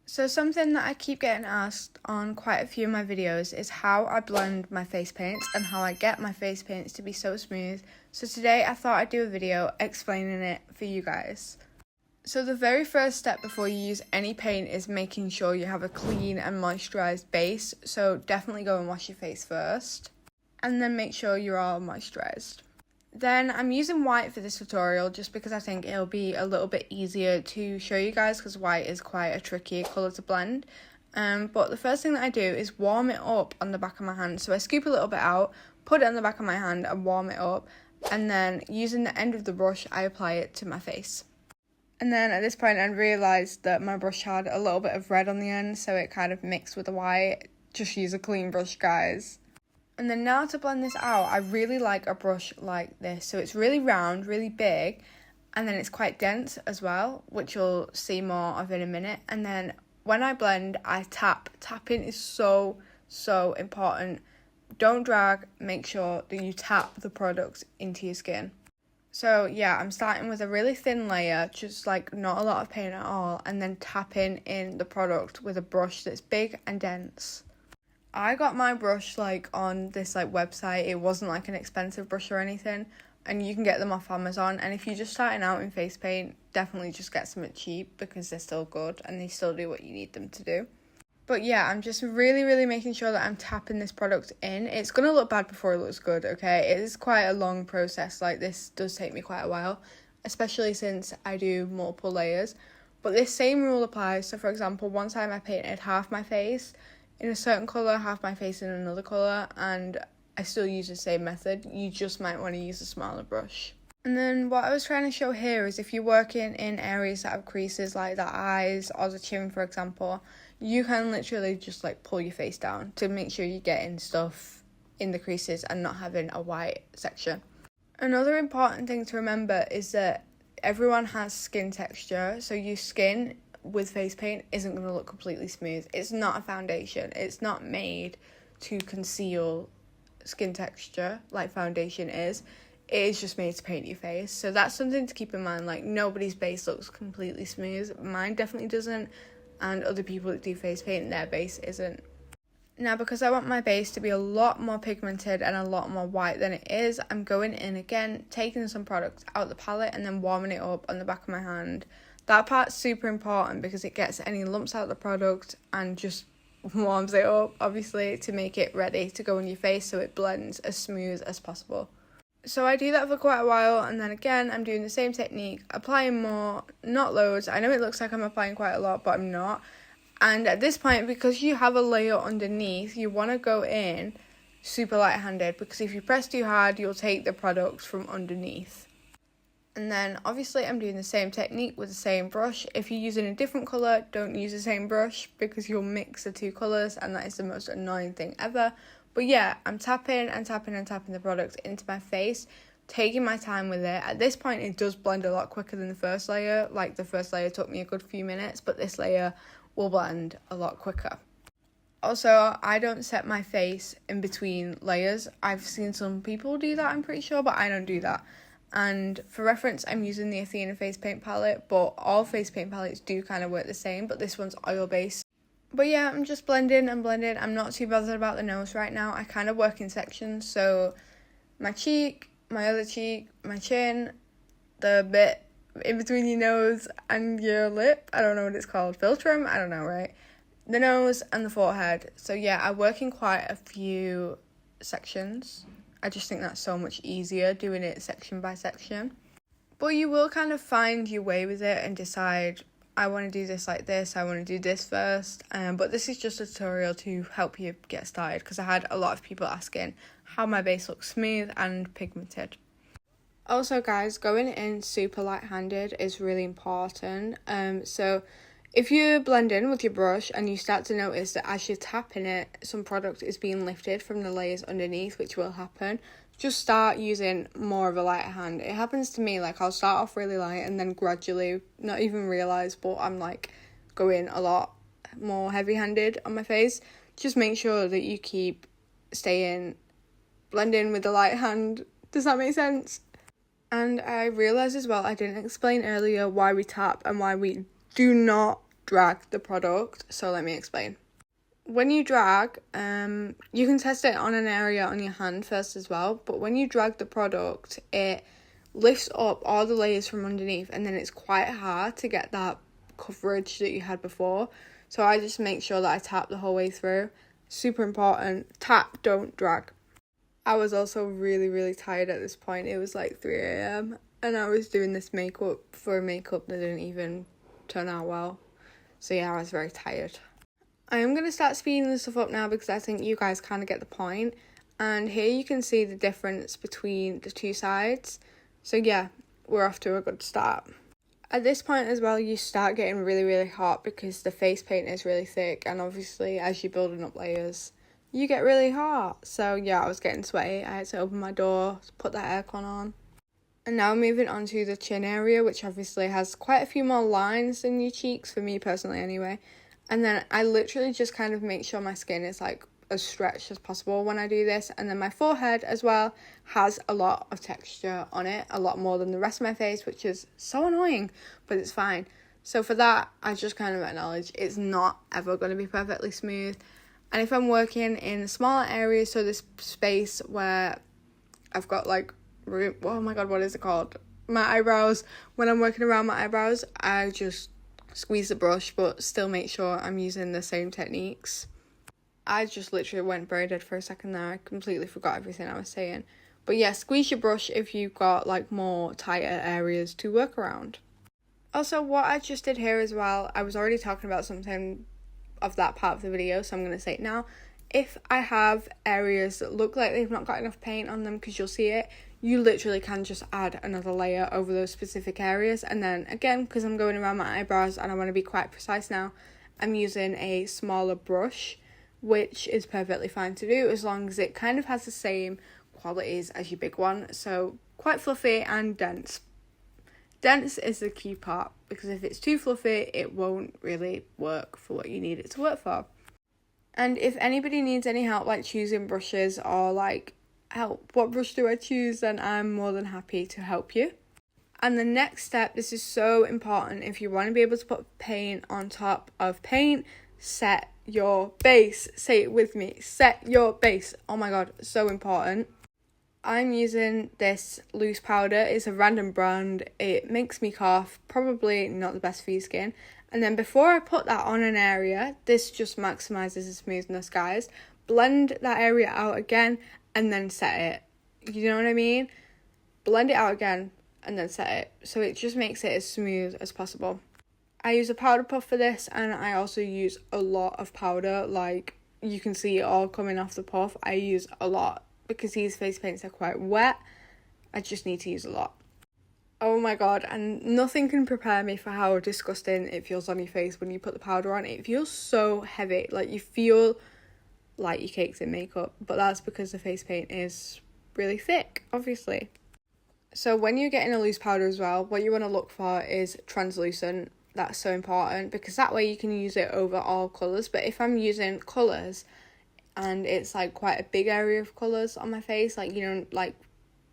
So something that I keep getting asked on quite a few of my videos is how I blend my face paints and how I get my face paints to be so smooth. So today I thought I'd do a video explaining it for you guys. So the very first step before you use any paint is making sure you have a clean and moisturised base. So definitely go and wash your face first and then make sure you're all moisturised. Then I'm using white for this tutorial just because I think it'll be a little bit easier to show you guys because white is quite a tricky colour to blend. But the first thing that I do is warm it up on the back of my hand. So I scoop a little bit out, put it on the back of my hand and warm it up. And then using the end of the brush, I apply it to my face. And then at this point I realised that my brush had a little bit of red on the end, so it kind of mixed with the white. Just use a clean brush, guys. And then now to blend this out, I really like a brush like this. So it's really round, really big, and then it's quite dense as well, which you'll see more of in a minute. And then when I blend, I tap. Tapping is so important. Don't drag, make sure that you tap the product into your skin. So yeah, I'm starting with a really thin layer, just like not a lot of paint at all, and then tapping in the product with a brush that's big and dense. I got my brush like on this like website. It wasn't like an expensive brush or anything, and you can get them off Amazon. And if you're just starting out in face paint, definitely just get something cheap because they're still good and they still do what you need them to do. But yeah, I'm just really making sure that I'm tapping this product in. It's going to look bad before it looks good, okay? It is quite a long process. Like, this does take me quite a while, especially since I do multiple layers. But this same rule applies. So for example, one time I painted half my face in a certain colour, half my face in another colour, and I still use the same method. You just might want to use a smaller brush. And then what I was trying to show here is if you're working in areas that have creases like the eyes or the chin, for example, you can literally just like pull your face down to make sure you're getting stuff in the creases and not having a white section. Another important thing to remember is that everyone has skin texture, so your skin with face paint isn't going to look completely smooth. It's not a foundation. It's not made to conceal skin texture like foundation is. It is just made to paint your face. So that's something to keep in mind. Like, nobody's base looks completely smooth. Mine definitely doesn't, and other people that do face paint, their base isn't. Now, because I want my base to be a lot more pigmented and a lot more white than it is, I'm going in again, taking some product out the palette and then warming it up on the back of my hand. That part's super important because it gets any lumps out of the product and just warms it up, obviously, to make it ready to go on your face so it blends as smooth as possible. So I do that for quite a while, and then again I'm doing the same technique, applying more, not loads. I know it looks like I'm applying quite a lot, but I'm not. And at this point, because you have a layer underneath, you want to go in super light-handed, because if you press too hard, you'll take the product from underneath. And then obviously I'm doing the same technique with the same brush. If you're using a different colour, don't use the same brush because you'll mix the two colours, and that is the most annoying thing ever. But yeah, I'm tapping the product into my face, taking my time with it. At this point, it does blend a lot quicker than the first layer. Like, the first layer took me a good few minutes, but this layer will blend a lot quicker. Also, I don't set my face in between layers. I've seen some people do that, I'm pretty sure, but I don't do that. And for reference, I'm using the Athena face paint palette, but all face paint palettes do kind of work the same, but this one's oil-based. But yeah, I'm just blending and blending. I'm not too bothered about the nose right now. I kind of work in sections, so my cheek, my other cheek, my chin, the bit in between your nose and your lip, I don't know what it's called, philtrum, I don't know, right? The nose and the forehead. So yeah, I work in quite a few sections. I just think that's so much easier doing it section by section. But you will kind of find your way with it and decide, I want to do this like this, I want to do this first. But this is just a tutorial to help you get started, because I had a lot of people asking how my base looks smooth and pigmented. Also guys, going in super light-handed is really important. So if you blend in with your brush and you start to notice that as you're tapping it, some product is being lifted from the layers underneath, which will happen, just start using more of a lighter hand. It happens to me, like I'll start off really light and then gradually, not even realise, but I'm like going a lot more heavy-handed on my face. Just make sure that you keep staying blending with the light hand. Does that make sense? And I realised as well, I didn't explain earlier why we tap and why we do not drag the product. So let me explain. When you drag, you can test it on an area on your hand first as well, but when you drag the product, it lifts up all the layers from underneath, and then it's quite hard to get that coverage that you had before. So I just make sure that I tap the whole way through. Super important. Tap, don't drag. I was also really tired at this point. It was like 3 a.m. and I was doing this makeup for a makeup that didn't even turn out well. So yeah, I was very tired. I am going to start speeding this stuff up now because I think you guys kind of get the point. And here you can see the difference between the two sides. So yeah, we're off to a good start. At this point as well, you start getting really hot because the face paint is really thick. And obviously, as you're building up layers, you get really hot. So yeah, I was getting sweaty. I had to open my door, put that aircon on. And now moving on to the chin area, which obviously has quite a few more lines than your cheeks, for me personally anyway. And then I literally just kind of make sure my skin is like as stretched as possible when I do this. And then my forehead as well has a lot of texture on it, a lot more than the rest of my face, which is so annoying, but it's fine. So for that, I just kind of acknowledge it's not ever going to be perfectly smooth. And if I'm working in smaller areas, so this space where I've got like room, oh my god, what is it called? My eyebrows. When I'm working around my eyebrows, I just squeeze the brush, but still make sure I'm using the same techniques. I just literally went braided for a second there. I completely forgot everything I was saying. But yeah, squeeze your brush if you've got like more tighter areas to work around. Also, what I just did here as well, I was already talking about something of that part of the video, so I'm going to say it now. If I have areas that look like they've not got enough paint on them, because you'll see it, you literally can just add another layer over those specific areas. And then again, because I'm going around my eyebrows and I want to be quite precise now, I'm using a smaller brush, which is perfectly fine to do as long as it kind of has the same qualities as your big one. So quite fluffy and dense. Dense is the key part, because if it's too fluffy, it won't really work for what you need it to work for. And if anybody needs any help like choosing brushes or like help, what brush do I choose, then I'm more than happy to help you. And the next step, this is so important if you want to be able to put paint on top of paint, set your base. Say it with me, set your base. Oh my god, so important. I'm using this loose powder. It's a random brand. It makes me cough, probably not the best for your skin. And then before I put that on an area, this just maximizes the smoothness, guys. Blend that area out again and then set it. You know what I mean? Blend it out again and then set it. So it just makes it as smooth as possible. I use a powder puff for this, and I also use a lot of powder. Like, you can see it all coming off the puff. I use a lot because these face paints are quite wet. I just need to use a lot. Oh my god, and nothing can prepare me for how disgusting it feels on your face when you put the powder on. It feels so heavy, like you feel like your cake's in makeup, but that's because the face paint is really thick, obviously. So when you're getting a loose powder as well, what you want to look for is translucent. That's so important because that way you can use it over all colours. But if I'm using colours and it's like quite a big area of colours on my face, like, you know, like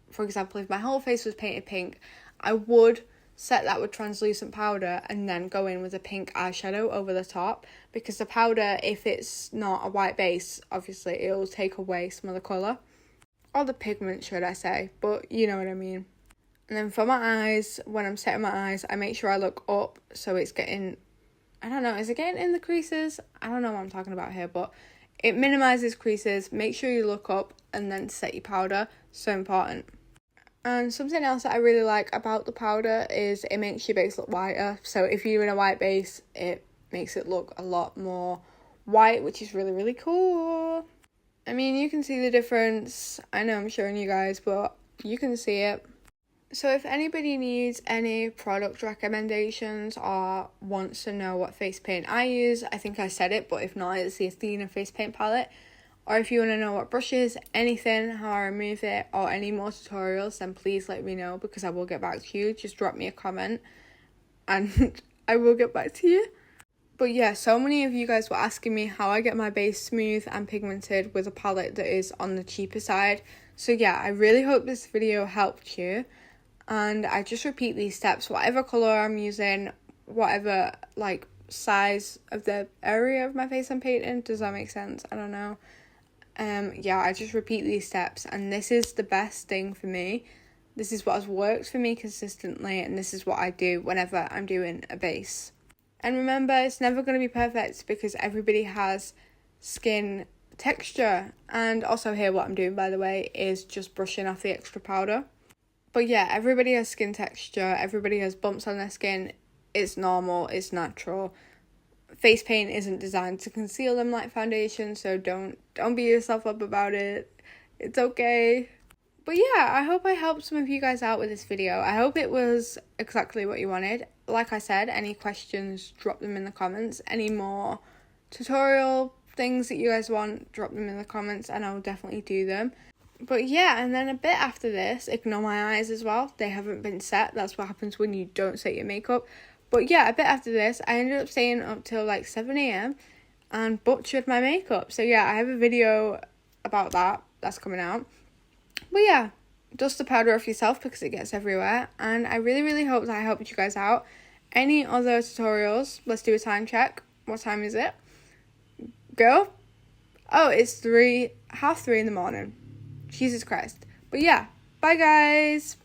for example, if my whole face was painted pink, I would set that with translucent powder and then go in with a pink eyeshadow over the top, because the powder, if it's not a white base, obviously it'll take away some of the colour, or the pigment should I say, but you know what I mean. And then for my eyes, when I'm setting my eyes, I make sure I look up so it's getting, I don't know, is it getting in the creases? I don't know what I'm talking about here, but it minimises creases. Make sure you look up and then set your powder, so important. And something else that I really like about the powder is it makes your base look whiter. So if you're in a white base, it makes it look a lot more white, which is really, really cool. I mean, you can see the difference. I know I'm showing you guys, but you can see it. So if anybody needs any product recommendations or wants to know what face paint I use, I think I said it, but if not, it's the Athena face paint palette. Or if you want to know what brushes, anything, how I remove it, or any more tutorials, then please let me know, because I will get back to you. Just drop me a comment and I will get back to you. But yeah, so many of you guys were asking me how I get my base smooth and pigmented with a palette that is on the cheaper side. So yeah, I really hope this video helped you. And I just repeat these steps, whatever colour I'm using, whatever like size of the area of my face I'm painting. Does that make sense? I don't know. Yeah, I just repeat these steps, and this is the best thing for me. This is what has worked for me consistently, and this is what I do whenever I'm doing a base. And remember, it's never going to be perfect because everybody has skin texture. And also here, what I'm doing, by the way, is just brushing off the extra powder. But yeah, everybody has skin texture. Everybody has bumps on their skin. It's normal. It's natural. Face paint isn't designed to conceal them like foundation, so don't beat yourself up about it. It's okay. But yeah, I hope I helped some of you guys out with this video. I hope it was exactly what you wanted. Like I said, any questions, drop them in the comments. Any more tutorial things that you guys want, drop them in the comments and I will definitely do them. But yeah, and then a bit after this, ignore my eyes as well. They haven't been set. That's what happens when you don't set your makeup. But yeah, a bit after this, I ended up staying up till like 7 a.m. and butchered my makeup. So yeah, I have a video about that. That's coming out. But yeah, dust the powder off yourself because it gets everywhere. And I really, really hope that I helped you guys out. Any other tutorials? Let's do a time check. What time is it? Go. Oh, it's 3:30 in the morning. Jesus Christ. But yeah, bye guys.